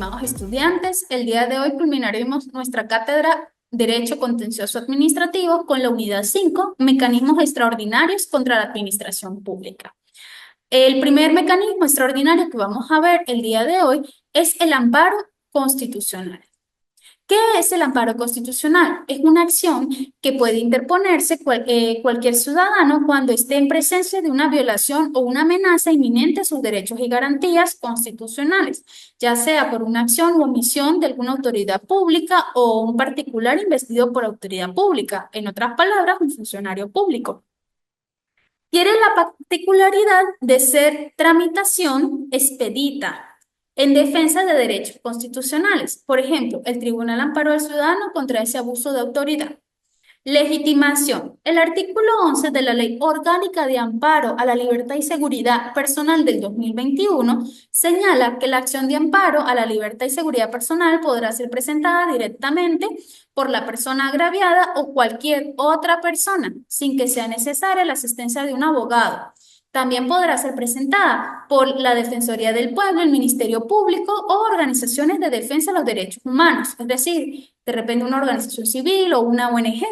estimados estudiantes. El día de hoy culminaremos nuestra cátedra Derecho Contencioso Administrativo con la unidad 5, Mecanismos Extraordinarios contra la Administración Pública. El primer mecanismo extraordinario que vamos a ver el día de hoy es el amparo constitucional. ¿Qué es el amparo constitucional? Es una acción que puede interponerse cualquier ciudadano cuando esté en presencia de una violación o una amenaza inminente a sus derechos y garantías constitucionales, ya sea por una acción u omisión de alguna autoridad pública o un particular investido por autoridad pública, en otras palabras, un funcionario público. Tiene la particularidad de ser tramitación expedita en defensa de derechos constitucionales. Por ejemplo, el Tribunal amparó al ciudadano contra ese abuso de autoridad. Legitimación. El artículo 11 de la Ley Orgánica de Amparo a la Libertad y Seguridad Personal del 2021 señala que la acción de amparo a la libertad y seguridad personal podrá ser presentada directamente por la persona agraviada o cualquier otra persona, sin que sea necesaria la asistencia de un abogado. También podrá ser presentada por la Defensoría del Pueblo, el Ministerio Público o organizaciones de defensa de los derechos humanos, es decir, de repente una organización civil o una ONG.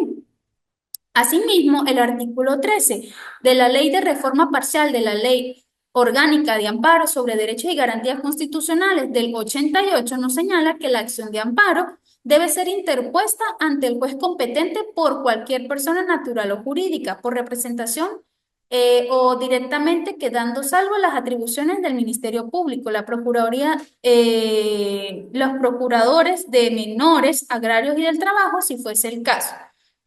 Asimismo, el artículo 13 de la Ley de Reforma Parcial de la Ley Orgánica de Amparo sobre Derechos y Garantías Constitucionales del 88 nos señala que la acción de amparo debe ser interpuesta ante el juez competente por cualquier persona natural o jurídica, por representación o directamente quedando salvo las atribuciones del Ministerio Público, la Procuraduría, los procuradores de menores, agrarios y del trabajo, si fuese el caso.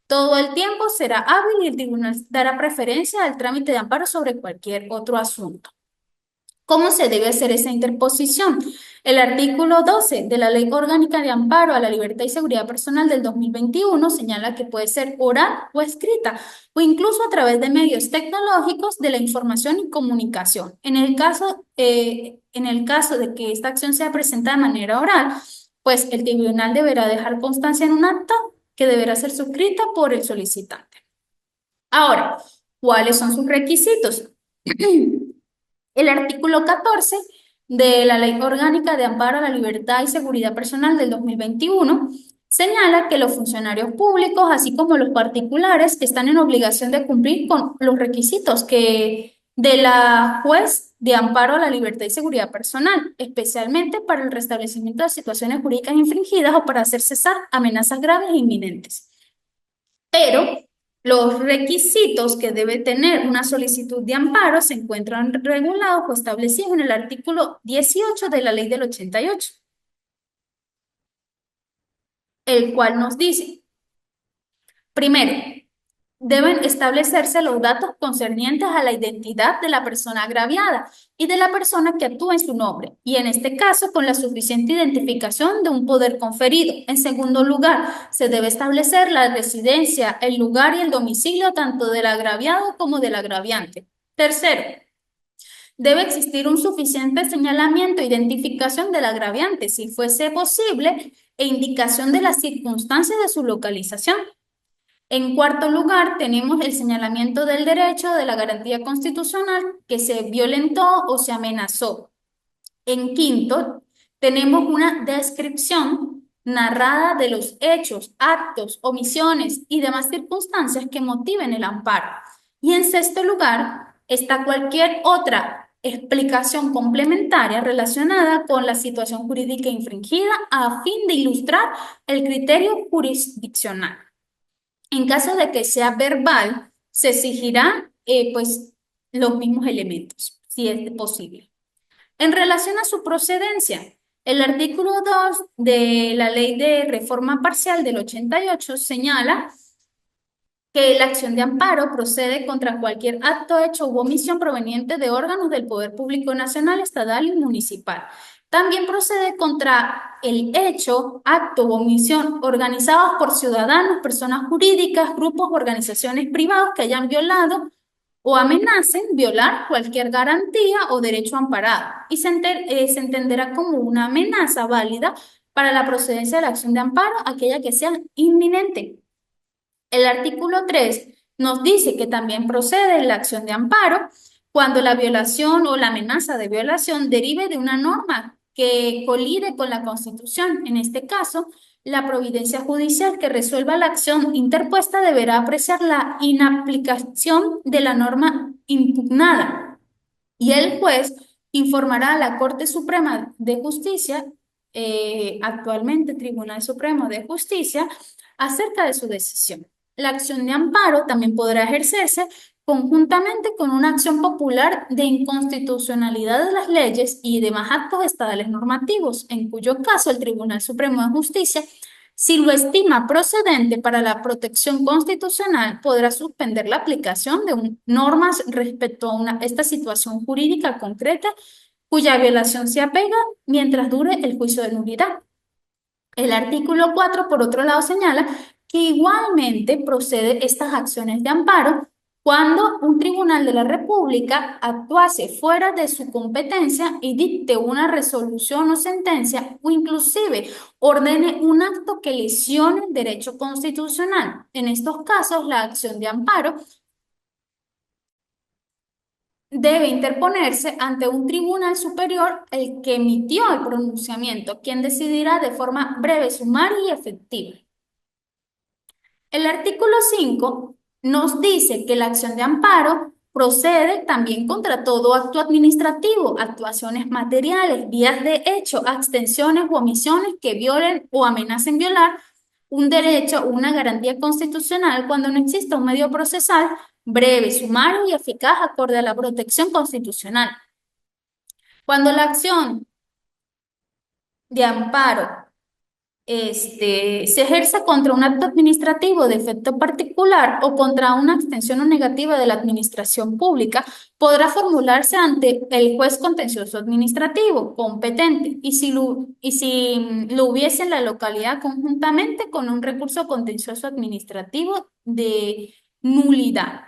Todo el tiempo será hábil y el tribunal dará preferencia al trámite de amparo sobre cualquier otro asunto. ¿Cómo se debe hacer esa interposición? El artículo 12 de la Ley Orgánica de Amparo a la Libertad y Seguridad Personal del 2021 señala que puede ser oral o escrita o incluso a través de medios tecnológicos de la información y comunicación. En el caso de que esta acción sea presentada de manera oral, pues el tribunal deberá dejar constancia en un acta que deberá ser suscrita por el solicitante. Ahora, ¿cuáles son sus requisitos? El artículo 14 de la Ley Orgánica de Amparo a la Libertad y Seguridad Personal del 2021 señala que los funcionarios públicos, así como los particulares, están en obligación de cumplir con los requisitos de la juez de amparo a la libertad y seguridad personal, especialmente para el restablecimiento de situaciones jurídicas infringidas o para hacer cesar amenazas graves e inminentes. Pero los requisitos que debe tener una solicitud de amparo se encuentran regulados o establecidos en el artículo 18 de la Ley del 88, el cual nos dice, primero, deben establecerse los datos concernientes a la identidad de la persona agraviada y de la persona que actúa en su nombre, y en este caso con la suficiente identificación de un poder conferido. En segundo lugar, se debe establecer la residencia, el lugar y el domicilio tanto del agraviado como del agraviante. Tercero, debe existir un suficiente señalamiento e identificación del agraviante, si fuese posible, e indicación de las circunstancias de su localización. En cuarto lugar, tenemos el señalamiento del derecho de la garantía constitucional que se violentó o se amenazó. En quinto, tenemos una descripción narrada de los hechos, actos, omisiones y demás circunstancias que motiven el amparo. Y en sexto lugar, está cualquier otra explicación complementaria relacionada con la situación jurídica infringida a fin de ilustrar el criterio jurisdiccional. En caso de que sea verbal, se exigirán pues, los mismos elementos, si es posible. En relación a su procedencia, el artículo 2 de la Ley de Reforma Parcial del 88 señala que la acción de amparo procede contra cualquier acto, hecho u omisión proveniente de órganos del Poder Público Nacional, Estatal y Municipal. También procede contra el hecho, acto u omisión organizados por ciudadanos, personas jurídicas, grupos, organizaciones privadas que hayan violado o amenacen violar cualquier garantía o derecho amparado y se entenderá como una amenaza válida para la procedencia de la acción de amparo, aquella que sea inminente. El artículo 3 nos dice que también procede la acción de amparo cuando la violación o la amenaza de violación derive de una norma que colide con la Constitución. En este caso, la providencia judicial que resuelva la acción interpuesta deberá apreciar la inaplicación de la norma impugnada y el juez informará a la Corte Suprema de Justicia, actualmente Tribunal Supremo de Justicia, acerca de su decisión. La acción de amparo también podrá ejercerse conjuntamente con una acción popular de inconstitucionalidad de las leyes y demás actos estadales normativos, en cuyo caso el Tribunal Supremo de Justicia, si lo estima procedente para la protección constitucional, podrá suspender la aplicación de normas respecto a esta situación jurídica concreta cuya violación se apega mientras dure el juicio de nulidad. El artículo 4, por otro lado, señala que igualmente procede estas acciones de amparo cuando un tribunal de la República actuase fuera de su competencia y dicte una resolución o sentencia o inclusive ordene un acto que lesione el derecho constitucional. En estos casos, la acción de amparo debe interponerse ante un tribunal superior el que emitió el pronunciamiento, quien decidirá de forma breve, sumaria y efectiva. El artículo 5 nos dice que la acción de amparo procede también contra todo acto administrativo, actuaciones materiales, vías de hecho, abstenciones u omisiones que violen o amenacen violar un derecho o una garantía constitucional cuando no exista un medio procesal breve, sumario y eficaz acorde a la protección constitucional. Cuando la acción de amparo se ejerce contra un acto administrativo de efecto particular o contra una extensión o negativa de la administración pública, podrá formularse ante el juez contencioso administrativo competente y si lo hubiese en la localidad conjuntamente con un recurso contencioso administrativo de nulidad.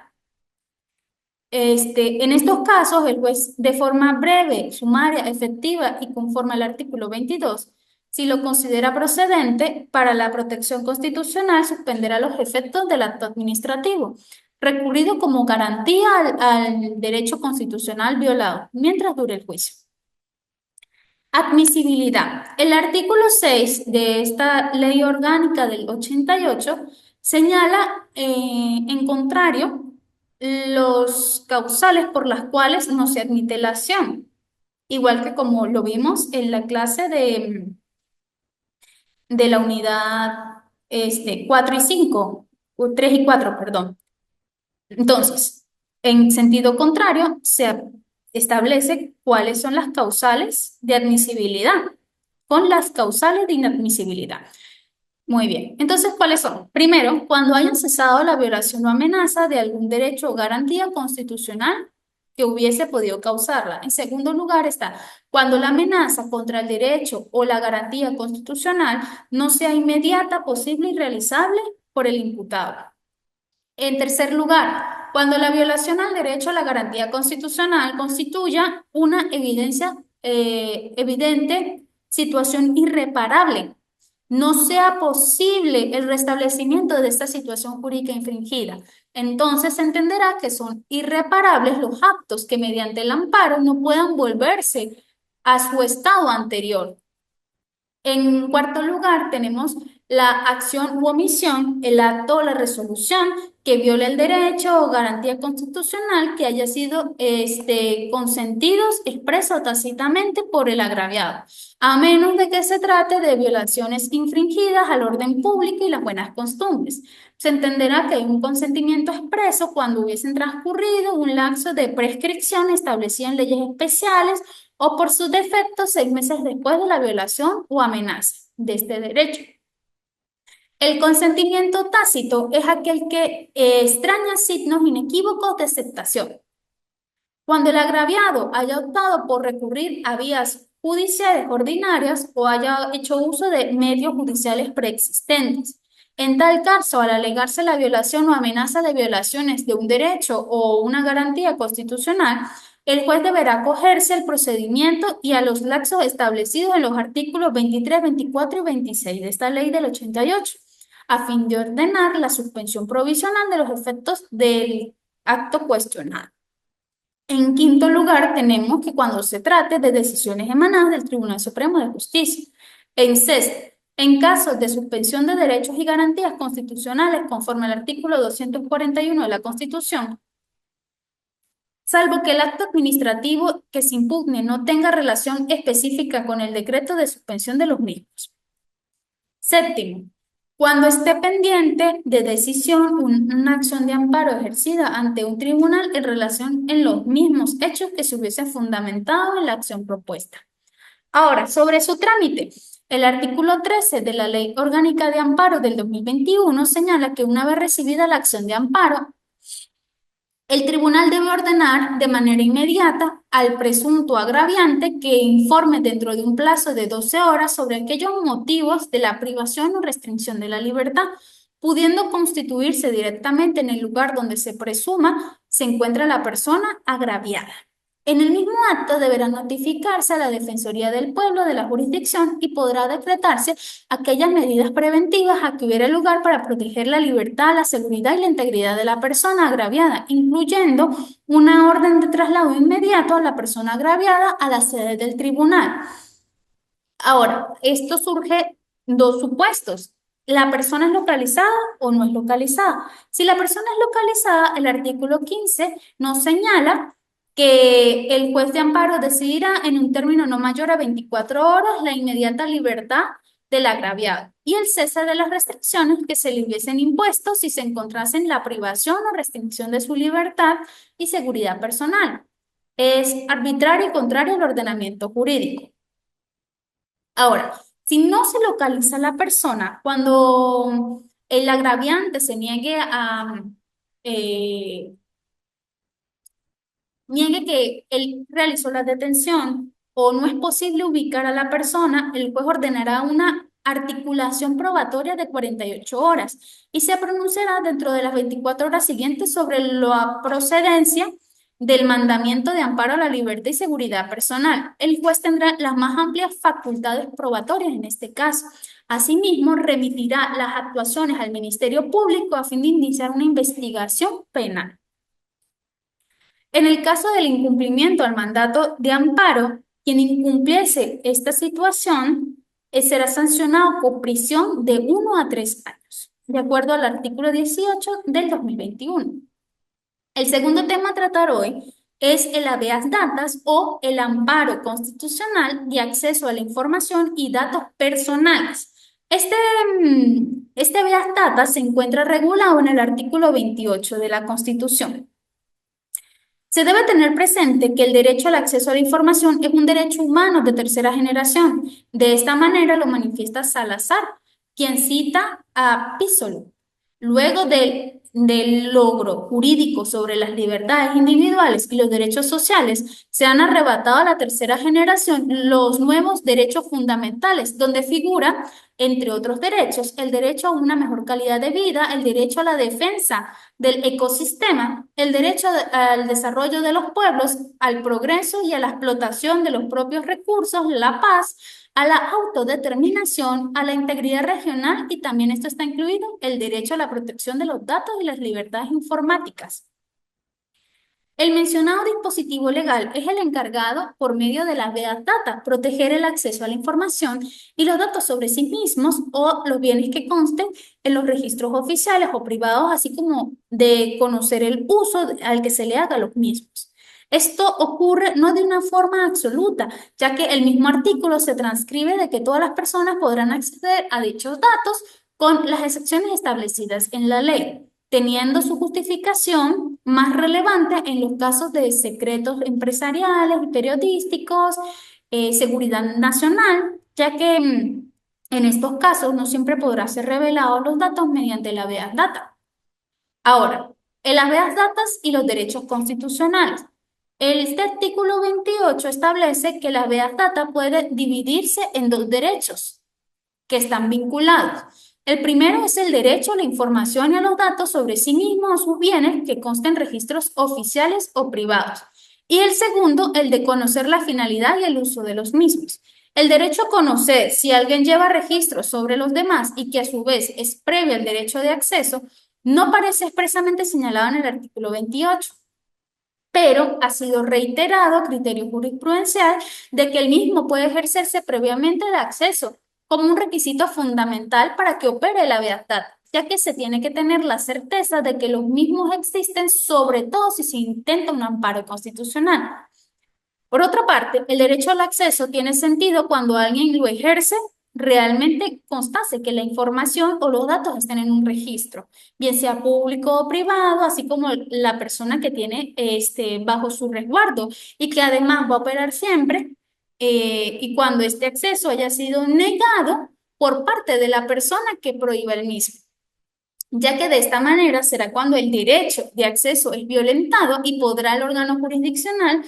En estos casos, el juez, de forma breve, sumaria, efectiva y conforme al artículo 22, si lo considera procedente para la protección constitucional, suspenderá los efectos del acto administrativo, recurrido como garantía al derecho constitucional violado, mientras dure el juicio. Admisibilidad. El artículo 6 de esta ley orgánica del 88 señala, en contrario, los causales por las cuales no se admite la acción, igual que como lo vimos en la clase de la unidad 4 y 5, o 3 y 4, perdón. Entonces, en sentido contrario, se establece cuáles son las causales de admisibilidad con las causales de inadmisibilidad. Muy bien. Entonces, ¿cuáles son? Primero, cuando hayan cesado la violación o amenaza de algún derecho o garantía constitucional que hubiese podido causarla. En segundo lugar está cuando la amenaza contra el derecho o la garantía constitucional no sea inmediata, posible y realizable por el imputado. En tercer lugar, cuando la violación al derecho a la garantía constitucional constituya una evidente situación irreparable, no sea posible el restablecimiento de esta situación jurídica infringida. Entonces se entenderá que son irreparables los actos que mediante el amparo no puedan volverse a su estado anterior. En cuarto lugar, tenemos la acción u omisión, el acto o la resolución que viole el derecho o garantía constitucional que haya sido consentidos expresa o tácitamente por el agraviado, a menos de que se trate de violaciones infringidas al orden público y las buenas costumbres. Se entenderá que hay un consentimiento expreso cuando hubiesen transcurrido un lapso de prescripción establecido en leyes especiales o por sus defectos 6 meses después de la violación o amenaza de este derecho. El consentimiento tácito es aquel que extraña signos inequívocos de aceptación. Cuando el agraviado haya optado por recurrir a vías judiciales ordinarias o haya hecho uso de medios judiciales preexistentes. En tal caso, al alegarse la violación o amenaza de violaciones de un derecho o una garantía constitucional, el juez deberá acogerse al procedimiento y a los lapsos establecidos en los artículos 23, 24 y 26 de esta ley del 88, a fin de ordenar la suspensión provisional de los efectos del acto cuestionado. En quinto lugar, tenemos que cuando se trate de decisiones emanadas del Tribunal Supremo de Justicia. En sexto, en casos de suspensión de derechos y garantías constitucionales conforme al artículo 241 de la Constitución, salvo que el acto administrativo que se impugne no tenga relación específica con el decreto de suspensión de los mismos. Séptimo, cuando esté pendiente de decisión una acción de amparo ejercida ante un tribunal en relación en los mismos hechos que se hubiesen fundamentado en la acción propuesta. Ahora, sobre su trámite, el artículo 13 de la Ley Orgánica de Amparo del 2021 señala que una vez recibida la acción de amparo, el tribunal debe ordenar de manera inmediata al presunto agraviante que informe dentro de un plazo de 12 horas sobre aquellos motivos de la privación o restricción de la libertad, pudiendo constituirse directamente en el lugar donde se presuma se encuentra la persona agraviada. En el mismo acto deberá notificarse a la Defensoría del Pueblo de la jurisdicción y podrá decretarse aquellas medidas preventivas a que hubiera lugar para proteger la libertad, la seguridad y la integridad de la persona agraviada, incluyendo una orden de traslado inmediato a la persona agraviada a la sede del tribunal. Ahora, esto surge dos supuestos. ¿La persona es localizada o no es localizada? Si la persona es localizada, el artículo 15 nos señala que el juez de amparo decidirá en un término no mayor a 24 horas la inmediata libertad del agraviado y el cese de las restricciones que se le hubiesen impuesto si se encontrase en la privación o restricción de su libertad y seguridad personal. Es arbitrario y contrario al ordenamiento jurídico. Ahora, si no se localiza la persona, cuando el agraviante se eh, niegue que él realizó la detención o no es posible ubicar a la persona, el juez ordenará una articulación probatoria de 48 horas y se pronunciará dentro de las 24 horas siguientes sobre la procedencia del mandamiento de amparo a la libertad y seguridad personal. El juez tendrá las más amplias facultades probatorias en este caso. Asimismo, remitirá las actuaciones al Ministerio Público a fin de iniciar una investigación penal. En el caso del incumplimiento al mandato de amparo, quien incumpliese esta situación será sancionado con prisión de 1 a 3 años, de acuerdo al artículo 18 del 2021. El segundo tema a tratar hoy es el habeas datas o el amparo constitucional de acceso a la información y datos personales. Este habeas data se encuentra regulado en el artículo 28 de la Constitución. Se debe tener presente que el derecho al acceso a la información es un derecho humano de tercera generación. De esta manera lo manifiesta Salazar, quien cita a Pisolo. Luego del logro jurídico sobre las libertades individuales y los derechos sociales, se han arrebatado a la tercera generación los nuevos derechos fundamentales, donde figura, entre otros derechos, el derecho a una mejor calidad de vida, el derecho a la defensa del ecosistema, el derecho al desarrollo de los pueblos, al progreso y a la explotación de los propios recursos, la paz, a la autodeterminación, a la integridad regional y también esto está incluido el derecho a la protección de los datos y las libertades informáticas. El mencionado dispositivo legal es el encargado, por medio de la habeas data, proteger el acceso a la información y los datos sobre sí mismos o los bienes que consten en los registros oficiales o privados, así como de conocer el uso al que se le haga a los mismos. Esto ocurre no de una forma absoluta, ya que el mismo artículo se transcribe de que todas las personas podrán acceder a dichos datos con las excepciones establecidas en la ley, teniendo su justificación más relevante en los casos de secretos empresariales y periodísticos, seguridad nacional, ya que en estos casos no siempre podrá ser revelado los datos mediante la habeas data. Ahora, el habeas datas y los derechos constitucionales. Este artículo 28 establece que la habeas data puede dividirse en dos derechos que están vinculados. El primero es el derecho a la información y a los datos sobre sí mismo o sus bienes que consten en registros oficiales o privados. Y el segundo, el de conocer la finalidad y el uso de los mismos. El derecho a conocer si alguien lleva registros sobre los demás y que a su vez es previo al derecho de acceso, no parece expresamente señalado en el artículo 28. pero ha sido reiterado criterio jurisprudencial de que el mismo puede ejercerse previamente de acceso como un requisito fundamental para que opere la Habeas Data, ya que se tiene que tener la certeza de que los mismos existen, sobre todo si se intenta un amparo constitucional. Por otra parte, el derecho al acceso tiene sentido cuando alguien lo ejerce, realmente constase que la información o los datos estén en un registro, bien sea público o privado, así como la persona que tiene bajo su resguardo y que además va a operar siempre, y cuando este acceso haya sido negado por parte de la persona que prohíba el mismo, ya que de esta manera será cuando el derecho de acceso es violentado y podrá el órgano jurisdiccional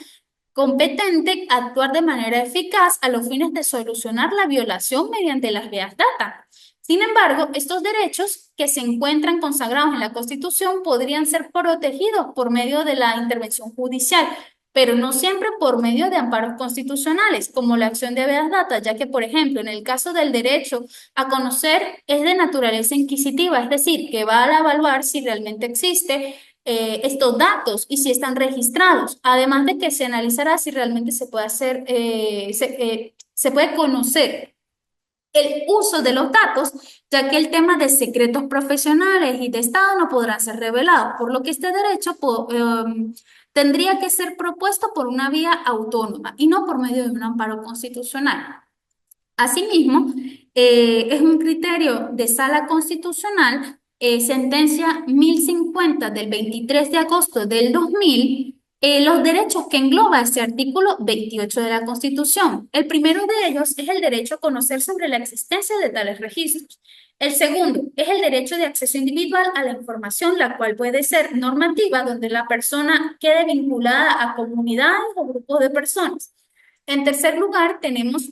competente actuar de manera eficaz a los fines de solucionar la violación mediante las vías data. Sin embargo, estos derechos que se encuentran consagrados en la Constitución podrían ser protegidos por medio de la intervención judicial, pero no siempre por medio de amparos constitucionales, como la acción de habeas data, ya que, por ejemplo, en el caso del derecho a conocer es de naturaleza inquisitiva, es decir, que va a evaluar si realmente existe estos datos y si están registrados, además de que se analizará si realmente se puede hacer, se puede conocer el uso de los datos, ya que el tema de secretos profesionales y de Estado no podrán ser revelados, por lo que este derecho tendría que ser propuesto por una vía autónoma y no por medio de un amparo constitucional. Asimismo, es un criterio de sala constitucional, sentencia 1050 del 23 de agosto del 2000, los derechos que engloba ese artículo 28 de la Constitución. El primero de ellos es el derecho a conocer sobre la existencia de tales registros. El segundo es el derecho de acceso individual a la información, la cual puede ser normativa, donde la persona quede vinculada a comunidades o grupos de personas. En tercer lugar, tenemos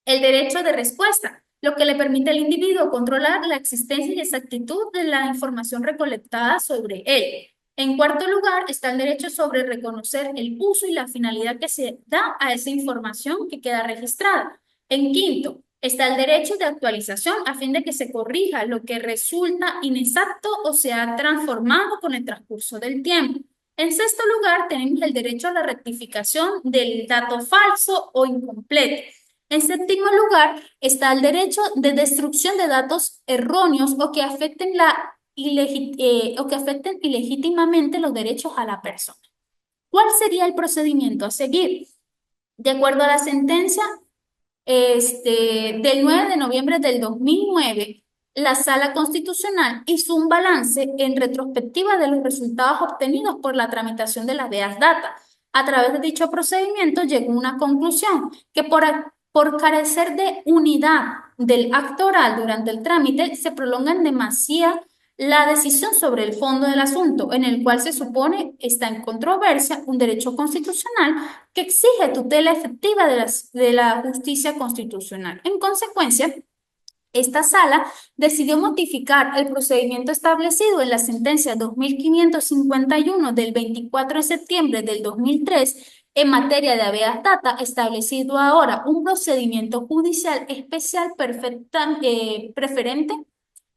el derecho de respuesta, lo que le permite al individuo controlar la existencia y exactitud de la información recolectada sobre él. En cuarto lugar, está el derecho sobre reconocer el uso y la finalidad que se da a esa información que queda registrada. En quinto, está el derecho de actualización a fin de que se corrija lo que resulta inexacto o se ha transformado con el transcurso del tiempo. En sexto lugar, tenemos el derecho a la rectificación del dato falso o incompleto. En séptimo lugar, está el derecho de destrucción de datos erróneos o que afecten, o que afecten ilegítimamente los derechos a la persona. ¿Cuál sería el procedimiento a seguir? De acuerdo a la sentencia del 9 de noviembre del 2009, la Sala Constitucional hizo un balance en retrospectiva de los resultados obtenidos por la tramitación de las VEAS Data. A través de dicho procedimiento llegó a una conclusión que por carecer de unidad del acto oral durante el trámite, se prolonga en demasía la decisión sobre el fondo del asunto, en el cual se supone está en controversia un derecho constitucional que exige tutela efectiva de la justicia constitucional. En consecuencia, esta sala decidió modificar el procedimiento establecido en la sentencia 2551 del 24 de septiembre del 2003 en materia de habeas data, establecido ahora un procedimiento judicial especial preferente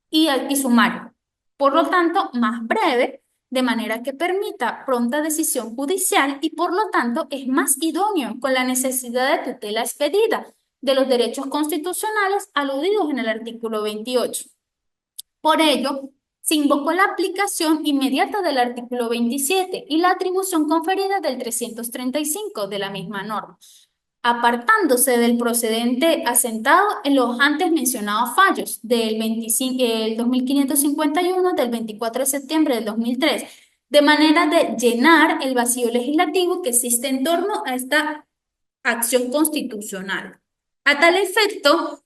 y sumario. Por lo tanto, más breve, de manera que permita pronta decisión judicial y por lo tanto es más idóneo con la necesidad de tutela expedida de los derechos constitucionales aludidos en el artículo 28. Por ello, se invocó la aplicación inmediata del artículo 27 y la atribución conferida del 335 de la misma norma, apartándose del procedente asentado en los antes mencionados fallos del 2551 del 24 de septiembre del 2003, de manera de llenar el vacío legislativo que existe en torno a esta acción constitucional. A tal efecto,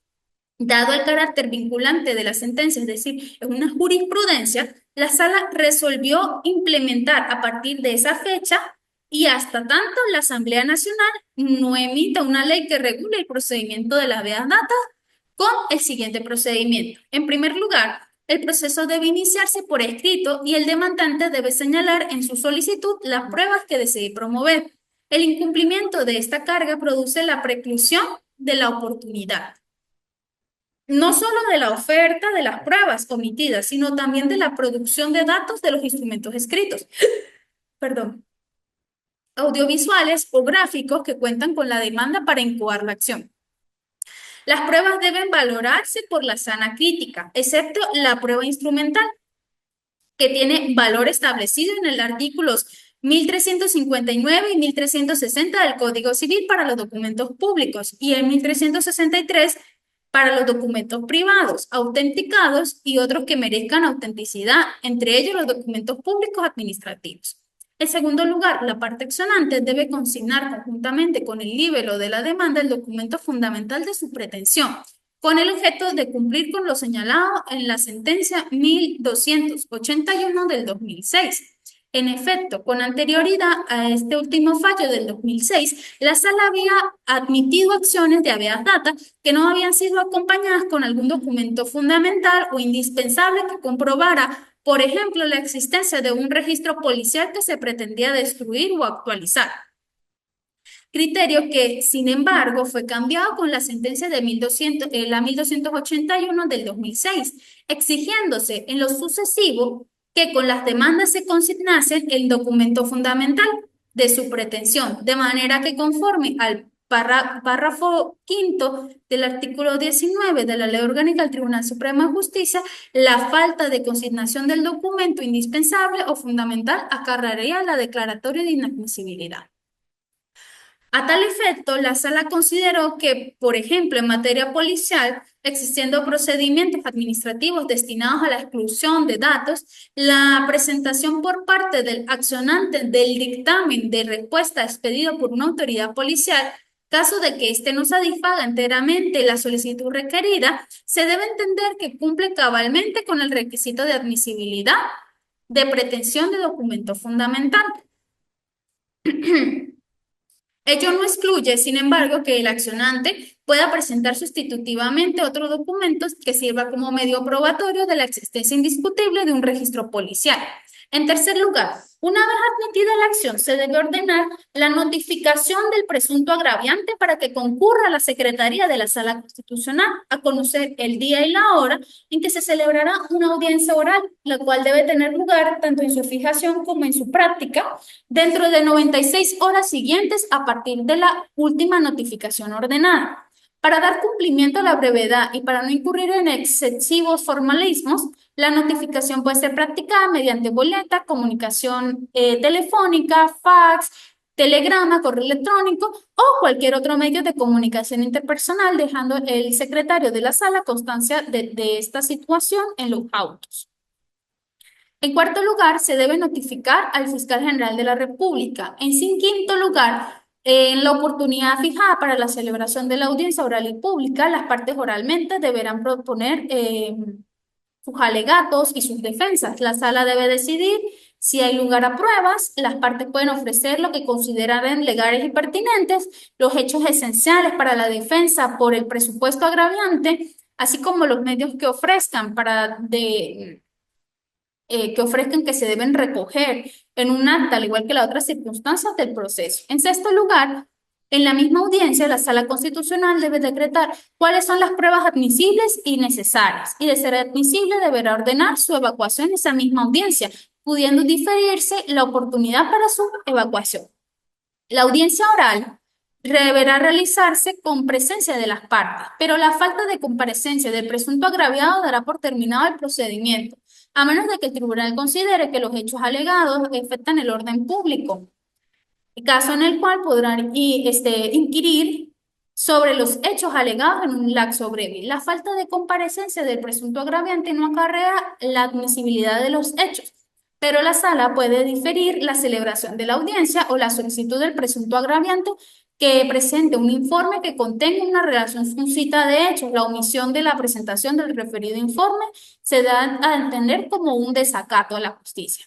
dado el carácter vinculante de la sentencia, es decir, es una jurisprudencia, la sala resolvió implementar a partir de esa fecha y hasta tanto la Asamblea Nacional no emita una ley que regule el procedimiento de la habeas data con el siguiente procedimiento. En primer lugar, el proceso debe iniciarse por escrito y el demandante debe señalar en su solicitud las pruebas que desee promover. El incumplimiento de esta carga produce la preclusión de la oportunidad, no solo de la oferta de las pruebas omitidas, sino también de la producción de datos de los instrumentos escritos. Perdón. audiovisuales o gráficos que cuentan con la demanda para incoar la acción. Las pruebas deben valorarse por la sana crítica, excepto la prueba instrumental, que tiene valor establecido en el artículos 1359 y 1360 del Código Civil para los documentos públicos y el 1363 para los documentos privados, autenticados y otros que merezcan autenticidad, entre ellos los documentos públicos administrativos. En segundo lugar, la parte accionante debe consignar conjuntamente con el libelo de la demanda el documento fundamental de su pretensión, con el objeto de cumplir con lo señalado en la sentencia 1281 del 2006. En efecto, con anterioridad a este último fallo del 2006, la sala había admitido acciones de habeas data que no habían sido acompañadas con algún documento fundamental o indispensable que comprobara, por ejemplo, la existencia de un registro policial que se pretendía destruir o actualizar. Criterio que, sin embargo, fue cambiado con la sentencia de la 1281 del 2006, exigiéndose en lo sucesivo que con las demandas se consignase el documento fundamental de su pretensión, de manera que conforme al párrafo quinto del artículo 19 de la Ley Orgánica del Tribunal Supremo de Justicia, la falta de consignación del documento indispensable o fundamental acarrearía la declaratoria de inadmisibilidad. A tal efecto, la sala consideró que, por ejemplo, en materia policial, existiendo procedimientos administrativos destinados a la exclusión de datos, la presentación por parte del accionante del dictamen de respuesta expedido por una autoridad policial, caso de que éste no satisfaga enteramente la solicitud requerida, se debe entender que cumple cabalmente con el requisito de admisibilidad de pretensión de documento fundamental. Ello no excluye, sin embargo, que el accionante pueda presentar sustitutivamente otros documentos que sirva como medio probatorio de la existencia indiscutible de un registro policial. En tercer lugar, una vez admitida la acción, se debe ordenar la notificación del presunto agraviante para que concurra a la Secretaría de la Sala Constitucional a conocer el día y la hora en que se celebrará una audiencia oral, la cual debe tener lugar tanto en su fijación como en su práctica dentro de 96 horas siguientes a partir de la última notificación ordenada. Para dar cumplimiento a la brevedad y para no incurrir en excesivos formalismos, la notificación puede ser practicada mediante boleta, comunicación telefónica, fax, telegrama, correo electrónico o cualquier otro medio de comunicación interpersonal, dejando el secretario de la sala constancia de esta situación en los autos. En cuarto lugar, se debe notificar al fiscal general de la República. En quinto lugar, en la oportunidad fijada para la celebración de la audiencia oral y pública, las partes oralmente deberán proponer sus alegatos y sus defensas. La sala debe decidir si hay lugar a pruebas. Las partes pueden ofrecer lo que consideren legales y pertinentes, los hechos esenciales para la defensa por el presupuesto agraviante, así como los medios que ofrezcan que ofrezcan que se deben recoger en un acta, al igual que las otras circunstancias del proceso. En sexto lugar, en la misma audiencia, la Sala Constitucional debe decretar cuáles son las pruebas admisibles y necesarias, y de ser admisible deberá ordenar su evacuación en esa misma audiencia, pudiendo diferirse la oportunidad para su evacuación. La audiencia oral deberá realizarse con presencia de las partes, pero la falta de comparecencia del presunto agraviado dará por terminado el procedimiento, a menos de que el tribunal considere que los hechos alegados afectan el orden público, caso en el cual podrán inquirir sobre los hechos alegados en un lapso breve. La falta de comparecencia del presunto agraviante no acarrea la admisibilidad de los hechos, pero la sala puede diferir la celebración de la audiencia o la solicitud del presunto agraviante que presente un informe que contenga una relación suscita de hechos. La omisión de la presentación del referido informe se da a entender como un desacato a la justicia.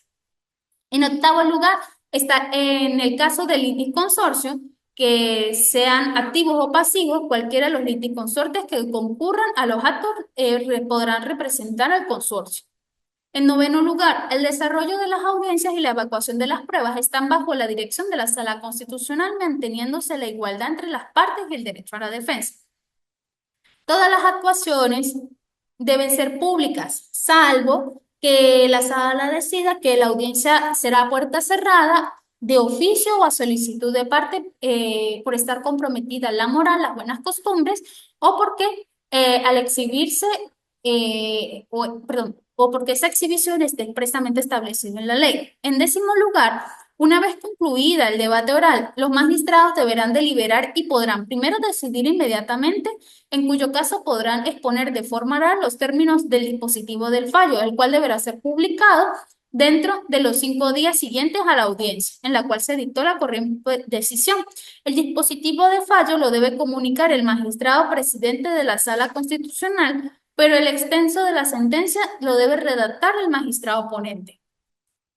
En octavo lugar, está en el caso del litisconsorcio, que sean activos o pasivos, cualquiera de los liticonsortes que concurran a los actos podrán representar al consorcio. En noveno lugar, el desarrollo de las audiencias y la evacuación de las pruebas están bajo la dirección de la Sala Constitucional, manteniéndose la igualdad entre las partes y el derecho a la defensa. Todas las actuaciones deben ser públicas, salvo que la sala decida que la audiencia será a puerta cerrada de oficio o a solicitud de parte por estar comprometida la moral, las buenas costumbres o porque al exhibirse, o porque esa exhibición esté expresamente establecida en la ley. En décimo lugar, una vez concluida el debate oral, los magistrados deberán deliberar y podrán primero decidir inmediatamente, en cuyo caso podrán exponer de forma oral los términos del dispositivo del fallo, el cual deberá ser publicado dentro de los 5 días siguientes a la audiencia, en la cual se dictó la corriente decisión. El dispositivo de fallo lo debe comunicar el magistrado presidente de la Sala Constitucional, pero el extenso de la sentencia lo debe redactar el magistrado ponente.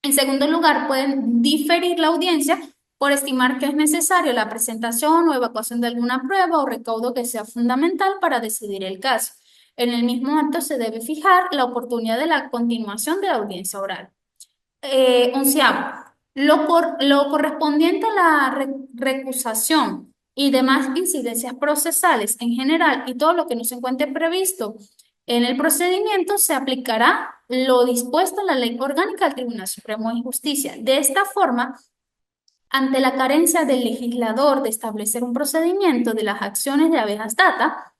En segundo lugar, pueden diferir la audiencia por estimar que es necesario la presentación o evacuación de alguna prueba o recaudo que sea fundamental para decidir el caso. En el mismo acto se debe fijar la oportunidad de la continuación de la audiencia oral. Onceavo, lo correspondiente a la recusación y demás incidencias procesales en general y todo lo que no se encuentre previsto en el procedimiento se aplicará lo dispuesto en la Ley Orgánica del Tribunal Supremo de Justicia. De esta forma, ante la carencia del legislador de establecer un procedimiento de las acciones de habeas data,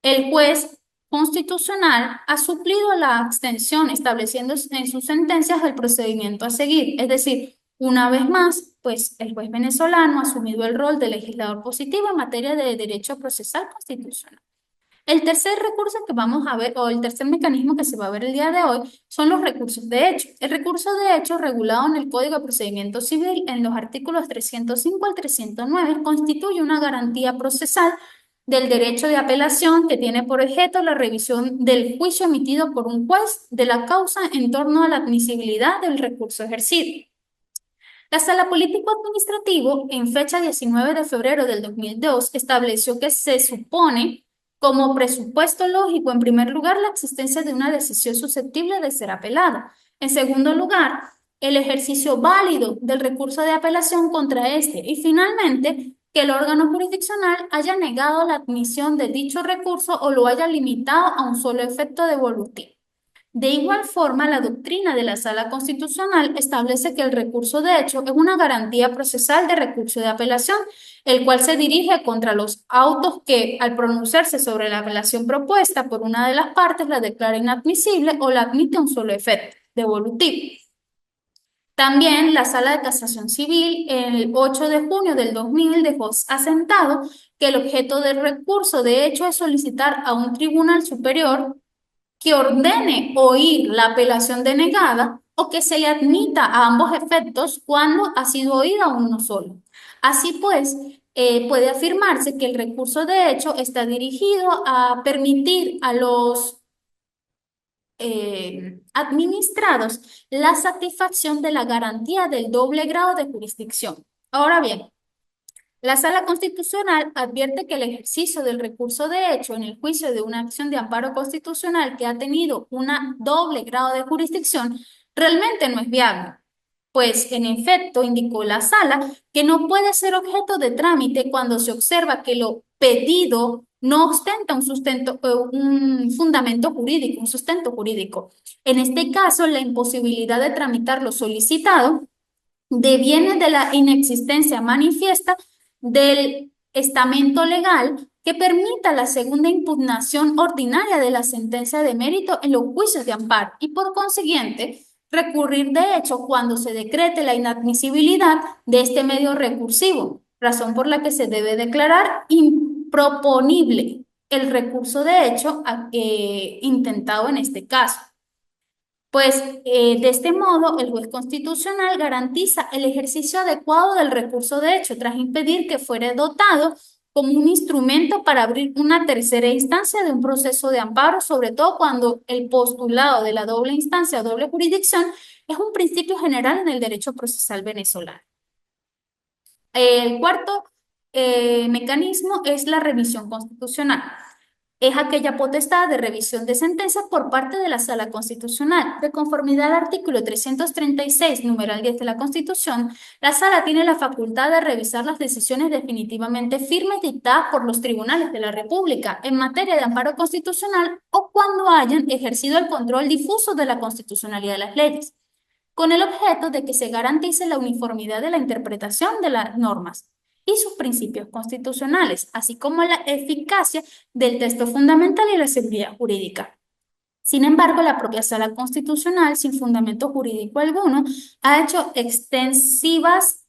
el juez constitucional ha suplido la abstención estableciendo en sus sentencias el procedimiento a seguir. Es decir, una vez más, pues el juez venezolano ha asumido el rol de legislador positivo en materia de derecho procesal constitucional. El tercer recurso que vamos a ver, o el tercer mecanismo que se va a ver el día de hoy, son los recursos de hecho. El recurso de hecho, regulado en el Código de Procedimiento Civil en los artículos 305 al 309, constituye una garantía procesal del derecho de apelación que tiene por objeto la revisión del juicio emitido por un juez de la causa en torno a la admisibilidad del recurso ejercido. La Sala Político Administrativo, en fecha 19 de febrero del 2002, estableció que se supone como presupuesto lógico, en primer lugar, la existencia de una decisión susceptible de ser apelada. En segundo lugar, el ejercicio válido del recurso de apelación contra este. Y finalmente, que el órgano jurisdiccional haya negado la admisión de dicho recurso o lo haya limitado a un solo efecto devolutivo. De igual forma, la doctrina de la Sala Constitucional establece que el recurso de hecho es una garantía procesal de recurso de apelación, el cual se dirige contra los autos que, al pronunciarse sobre la apelación propuesta por una de las partes, la declara inadmisible o la admite a un solo efecto devolutivo. También la Sala de Casación Civil, el 8 de junio del 2000, dejó asentado que el objeto del recurso de hecho es solicitar a un tribunal superior que ordene oír la apelación denegada o que se le admita a ambos efectos cuando ha sido oída uno solo. Así pues, puede afirmarse que el recurso de hecho está dirigido a permitir a los administrados la satisfacción de la garantía del doble grado de jurisdicción. Ahora bien, la Sala Constitucional advierte que el ejercicio del recurso de hecho en el juicio de una acción de amparo constitucional que ha tenido un doble grado de jurisdicción realmente no es viable, pues en efecto indicó la Sala que no puede ser objeto de trámite cuando se observa que lo pedido no ostenta un fundamento jurídico, un sustento jurídico. En este caso, la imposibilidad de tramitar lo solicitado deviene de la inexistencia manifiesta del estamento legal que permita la segunda impugnación ordinaria de la sentencia de mérito en los juicios de amparo y por consiguiente recurrir de hecho cuando se decrete la inadmisibilidad de este medio recursivo, razón por la que se debe declarar improponible el recurso de hecho intentado en este caso. Pues de este modo, el juez constitucional garantiza el ejercicio adecuado del recurso de hecho, tras impedir que fuera dotado como un instrumento para abrir una tercera instancia de un proceso de amparo, sobre todo cuando el postulado de la doble instancia o doble jurisdicción es un principio general en el derecho procesal venezolano. El cuarto mecanismo es la revisión constitucional. Es aquella potestad de revisión de sentencias por parte de la Sala Constitucional. De conformidad al artículo 336, numeral 10 de la Constitución, la Sala tiene la facultad de revisar las decisiones definitivamente firmes dictadas por los tribunales de la República en materia de amparo constitucional o cuando hayan ejercido el control difuso de la constitucionalidad de las leyes. con el objeto de que se garantice la uniformidad de la interpretación de las normas y sus principios constitucionales, así como la eficacia del texto fundamental y la seguridad jurídica. Sin embargo, la propia Sala Constitucional, sin fundamento jurídico alguno, ha hecho extensivas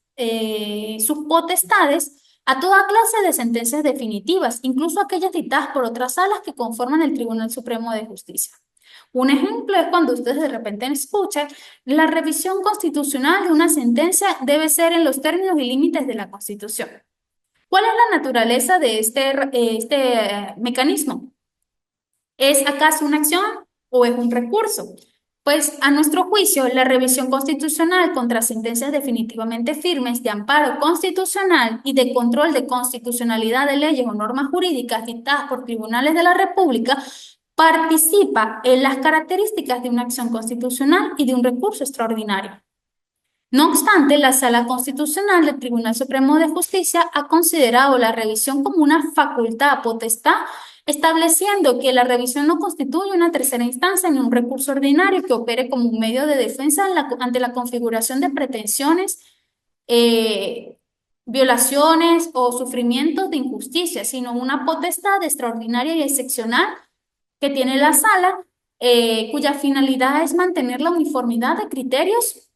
sus potestades a toda clase de sentencias definitivas, incluso aquellas dictadas por otras salas que conforman el Tribunal Supremo de Justicia. Un ejemplo es cuando ustedes de repente escuchan la revisión constitucional de una sentencia debe ser en los términos y límites de la Constitución. ¿Cuál es la naturaleza de este mecanismo? ¿Es acaso una acción o es un recurso? Pues a nuestro juicio, la revisión constitucional contra sentencias definitivamente firmes de amparo constitucional y de control de constitucionalidad de leyes o normas jurídicas dictadas por tribunales de la República participa en las características de una acción constitucional y de un recurso extraordinario. No obstante, la Sala Constitucional del Tribunal Supremo de Justicia ha considerado la revisión como una facultad potestad, estableciendo que la revisión no constituye una tercera instancia ni un recurso ordinario que opere como un medio de defensa ante la configuración de pretensiones, eh, violaciones o sufrimientos de injusticia, sino una potestad extraordinaria y excepcional que tiene la Sala, cuya finalidad es mantener la uniformidad de criterios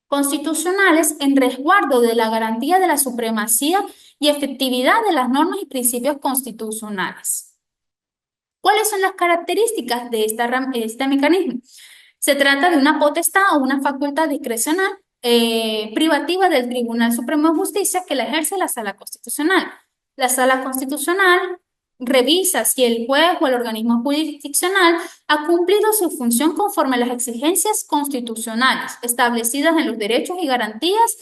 constitucionales en resguardo de la garantía de la supremacía y efectividad de las normas y principios constitucionales. ¿Cuáles son las características de este mecanismo? Se trata de una potestad o una facultad discrecional privativa del Tribunal Supremo de Justicia que la ejerce la Sala Constitucional. La Sala Constitucional revisa si el juez o el organismo jurisdiccional ha cumplido su función conforme a las exigencias constitucionales establecidas en los derechos y garantías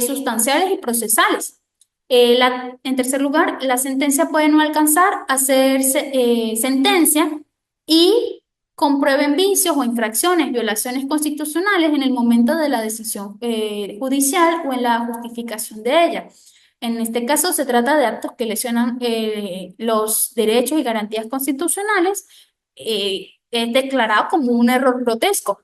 sustanciales y procesales. En tercer lugar, la sentencia puede no alcanzar a ser sentencia y comprueben vicios o infracciones, violaciones constitucionales en el momento de la decisión judicial o en la justificación de ella. En este caso se trata de actos que lesionan los derechos y garantías constitucionales, es declarado como un error grotesco.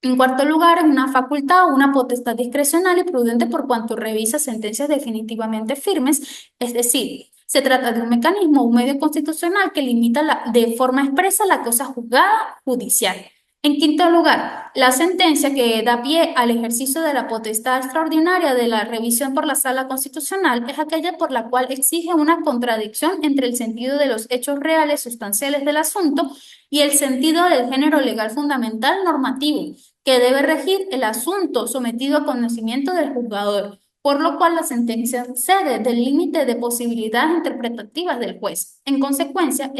En cuarto lugar, es una facultad o una potestad discrecional y prudente por cuanto revisa sentencias definitivamente firmes, es decir, se trata de un mecanismo o un medio constitucional que limita de forma expresa la cosa juzgada judicial. En quinto lugar, la sentencia que da pie al ejercicio de la potestad extraordinaria de la revisión por la Sala Constitucional es aquella por la cual exige una contradicción entre el sentido de los hechos reales sustanciales del asunto y el sentido del género legal fundamental normativo que debe regir el asunto sometido a conocimiento del juzgador, por lo cual la sentencia cede del límite de posibilidades interpretativas del juez. En consecuencia,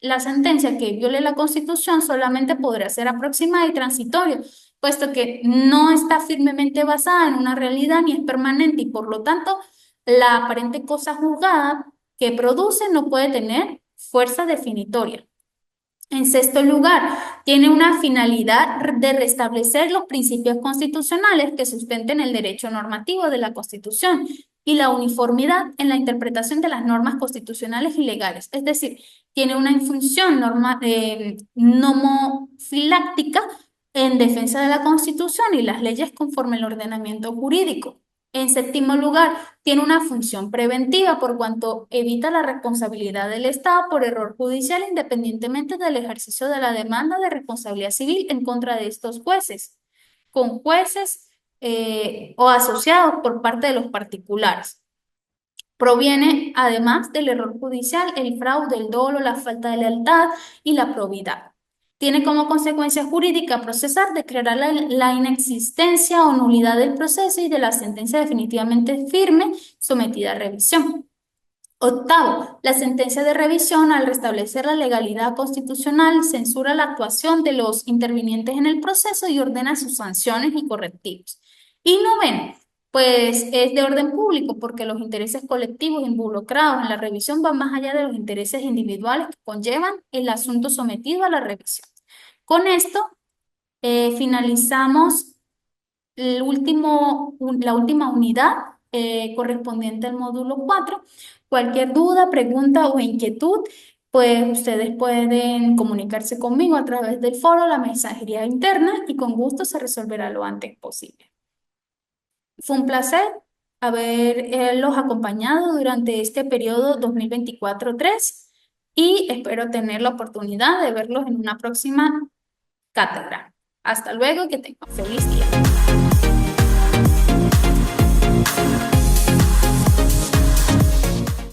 la sentencia que viole la Constitución solamente podrá ser aproximada y transitoria, puesto que no está firmemente basada en una realidad ni es permanente y por lo tanto la aparente cosa juzgada que produce no puede tener fuerza definitoria. En sexto lugar, tiene una finalidad de restablecer los principios constitucionales que sustenten el derecho normativo de la Constitución y la uniformidad en la interpretación de las normas constitucionales y legales. Es decir, tiene una función nomofiláctica en defensa de la Constitución y las leyes conforme al ordenamiento jurídico. En séptimo lugar, tiene una función preventiva por cuanto evita la responsabilidad del Estado por error judicial independientemente del ejercicio de la demanda de responsabilidad civil en contra de estos jueces, con jueces o asociados por parte de los particulares. Proviene además del error judicial el fraude, el dolo, la falta de lealtad y la probidad. Tiene como consecuencia jurídica procesar declarar la inexistencia o nulidad del proceso y de la sentencia definitivamente firme sometida a revisión. Octavo, la sentencia de revisión, al restablecer la legalidad constitucional, censura la actuación de los intervinientes en el proceso y ordena sus sanciones y correctivos. Y noveno, pues es de orden público porque los intereses colectivos involucrados en la revisión van más allá de los intereses individuales que conllevan el asunto sometido a la revisión. Con esto finalizamos la última unidad correspondiente al módulo 4. Cualquier duda, pregunta o inquietud, pues ustedes pueden comunicarse conmigo a través del foro, la mensajería interna y con gusto se resolverá lo antes posible. Fue un placer haberlos acompañado durante este periodo 2024-3 y espero tener la oportunidad de verlos en una próxima cátedra. Hasta luego, que tengan un feliz día.